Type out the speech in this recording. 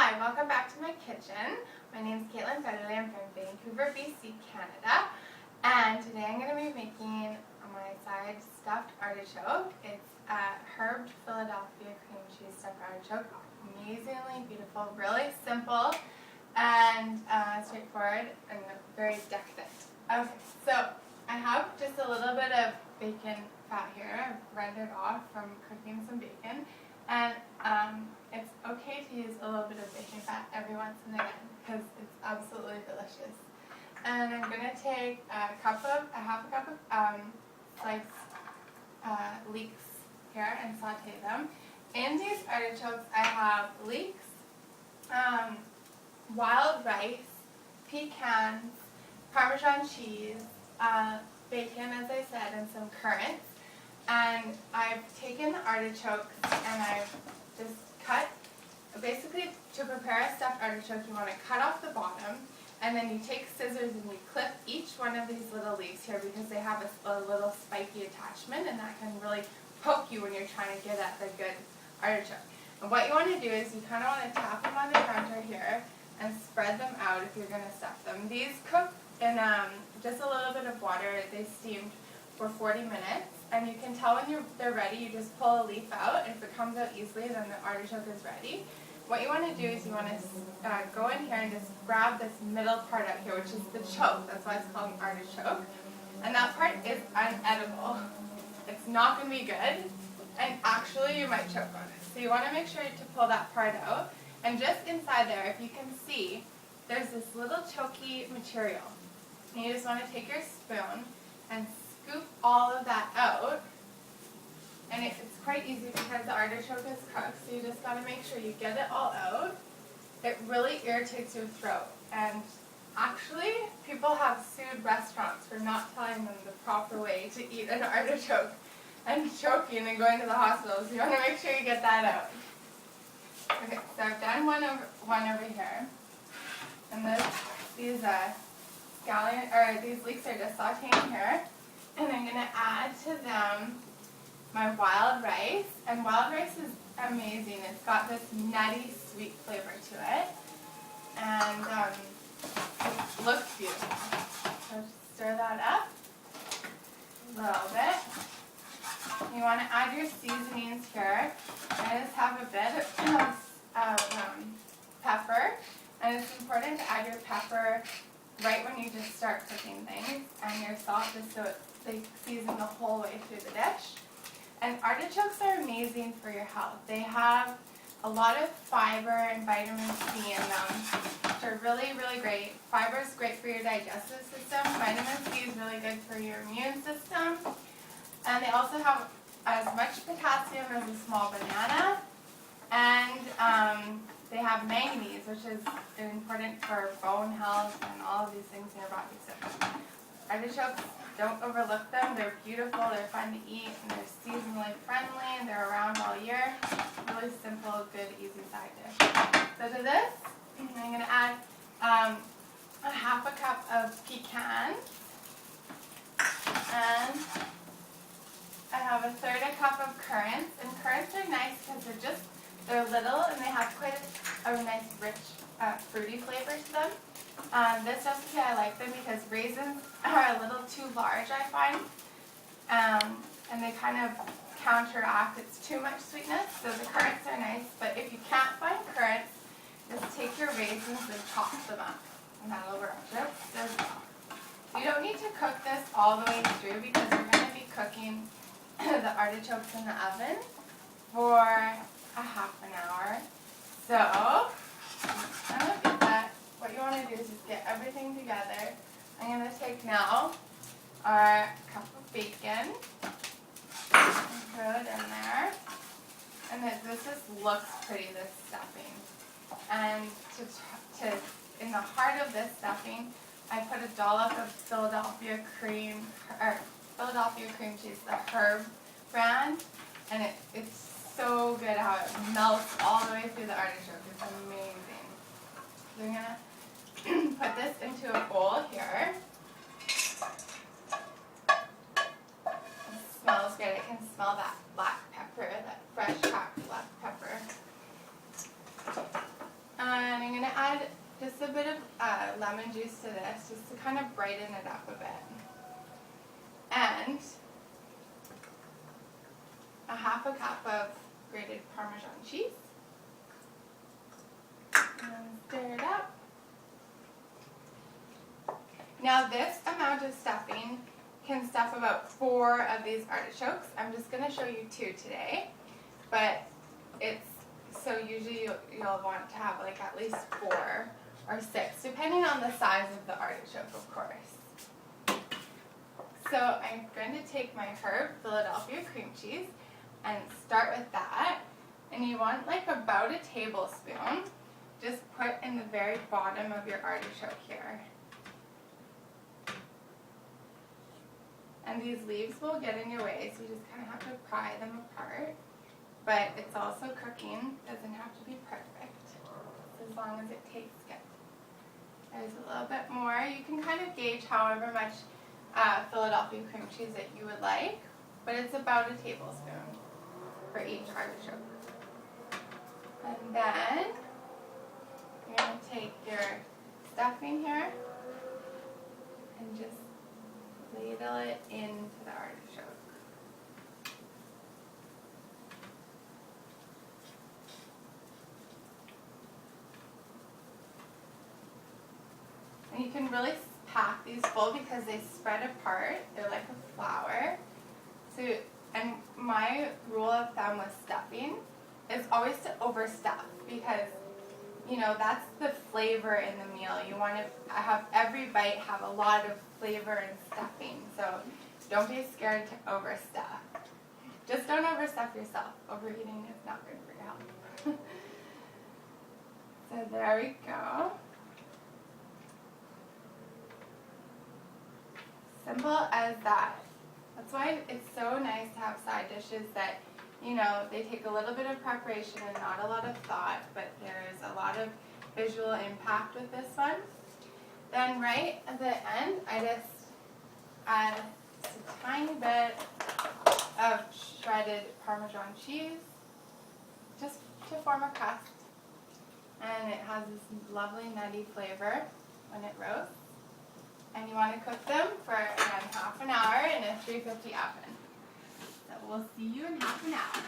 Hi, welcome back to my kitchen. My name is Caitlin Federley. I'm from Vancouver, BC, Canada. And today I'm going to be making my side stuffed artichoke. It's a herbed Philadelphia cream cheese stuffed artichoke. Amazingly beautiful, really simple and straightforward and very decadent. Okay, so I have just a little bit of bacon fat here. I've rendered off from cooking some bacon. And it's okay to use a little bit of bacon fat every once and again because it's absolutely delicious. And I'm going to take a half a cup of sliced leeks here and saute them. In these artichokes I have leeks, wild rice, pecans, Parmesan cheese, bacon as I said, and some currants. And I've taken the artichokes and I've just cut, basically to prepare a stuffed artichoke you want to cut off the bottom and then you take scissors and you clip each one of these little leaves here because they have a little spiky attachment and that can really poke you when you're trying to get at the good artichoke. And what you want to do is you kind of want to tap them on the counter here and spread them out if you're going to stuff them. These cook in just a little bit of water. They steamed for 40 minutes. And you can tell when they're ready, you just pull a leaf out. If it comes out easily, then the artichoke is ready. What you want to do is you want to go in here and just grab this middle part out here, which is the choke. That's why it's called an artichoke. And that part is unedible. It's not going to be good. And actually, you might choke on it. So you want to make sure to pull that part out. And just inside there, if you can see, there's this little choky material. And you just want to take your spoon and scoop all of that out, and it's quite easy because the artichoke is cooked, so you just got to make sure you get it all out. It really irritates your throat, and actually people have sued restaurants for not telling them the proper way to eat an artichoke and choking and going to the hospital, so you want to make sure you get that out. Okay, so I've done one over here, and these leeks are just sauteing here. And I'm going to add to them my wild rice. And wild rice is amazing. It's got this nutty, sweet flavor to it. And it looks beautiful. So just stir that up a little bit. You want to add your seasonings here. I just have a bit of pepper. And it's important to add your pepper right when you just start cooking things. And your salt just so they season the whole way through the dish. And artichokes are amazing for your health. They have a lot of fiber and vitamin C in them, which are really, really great. Fiber is great for your digestive system. Vitamin C is really good for your immune system. And they also have as much potassium as a small banana. And they have manganese, which is important for bone health and all of these things in your body. So artichokes, don't overlook them. They're beautiful, they're fun to eat, and they're seasonally friendly, and they're around all year. Really simple, good, easy side dish. So to this, I'm going to add a half a cup of pecans, and I have a third a cup of currants. And currants are nice because they're little and they have quite a nice, rich, fruity flavor to them. This recipe I like them because raisins are a little too large, I find, and they kind of counteract it's too much sweetness, so the currants are nice, but if you can't find currants, just take your raisins and chop them up, and that'll work just as well. You don't need to cook this all the way through because you're going to be cooking the artichokes in the oven for a half an hour, so what you want to do is just get everything together. I'm going to take now our cup of bacon and throw it in there. And this just looks pretty, this stuffing. And in the heart of this stuffing, I put a dollop of Philadelphia cream cheese, the herb brand. And it's so good how it melts all the way through the artichoke. It's amazing. So I'm going to put this into a bowl here. It smells good. I can smell that black pepper, that fresh cracked black pepper. a bit of lemon juice to this just to kind of brighten it up a bit. And a half a cup of grated Parmesan cheese. And stir it up. Now this amount of stuffing can stuff about 4 of these artichokes. I'm just going to show you 2 today, but it's so usually you'll want to have like at least 4 or 6, depending on the size of the artichoke, of course. So I'm going to take my herb Philadelphia cream cheese and start with that. And you want like about a tablespoon, just put in the very bottom of your artichoke here. And these leaves will get in your way, so you just kind of have to pry them apart. But it's also cooking, doesn't have to be perfect, as long as it tastes good. There's a little bit more. You can kind of gauge however much Philadelphia cream cheese that you would like, but it's about a tablespoon for each artichoke. And then you're going to take your stuffing here and just ladle it into the artichoke. And you can really pack these full because they spread apart. They're like a flower. So, and my rule of thumb with stuffing is always to overstuff because, you know, that's the flavor in the meal. You want to have every bite have a lot of flavor and stuffing. So don't be scared to overstuff. Just don't overstuff yourself. Overeating is not good for your health. So there we go. Simple as that. That's why it's so nice to have side dishes that, you know, they take a little bit of preparation and not a lot of thought, but there is a lot of visual impact with this one. Then right at the end, I just add just a tiny bit of shredded Parmesan cheese, just to form a crust. And it has this lovely nutty flavor when it roasts. And you want to cook them for around half an hour in a 350 oven. So we'll see you in half an hour.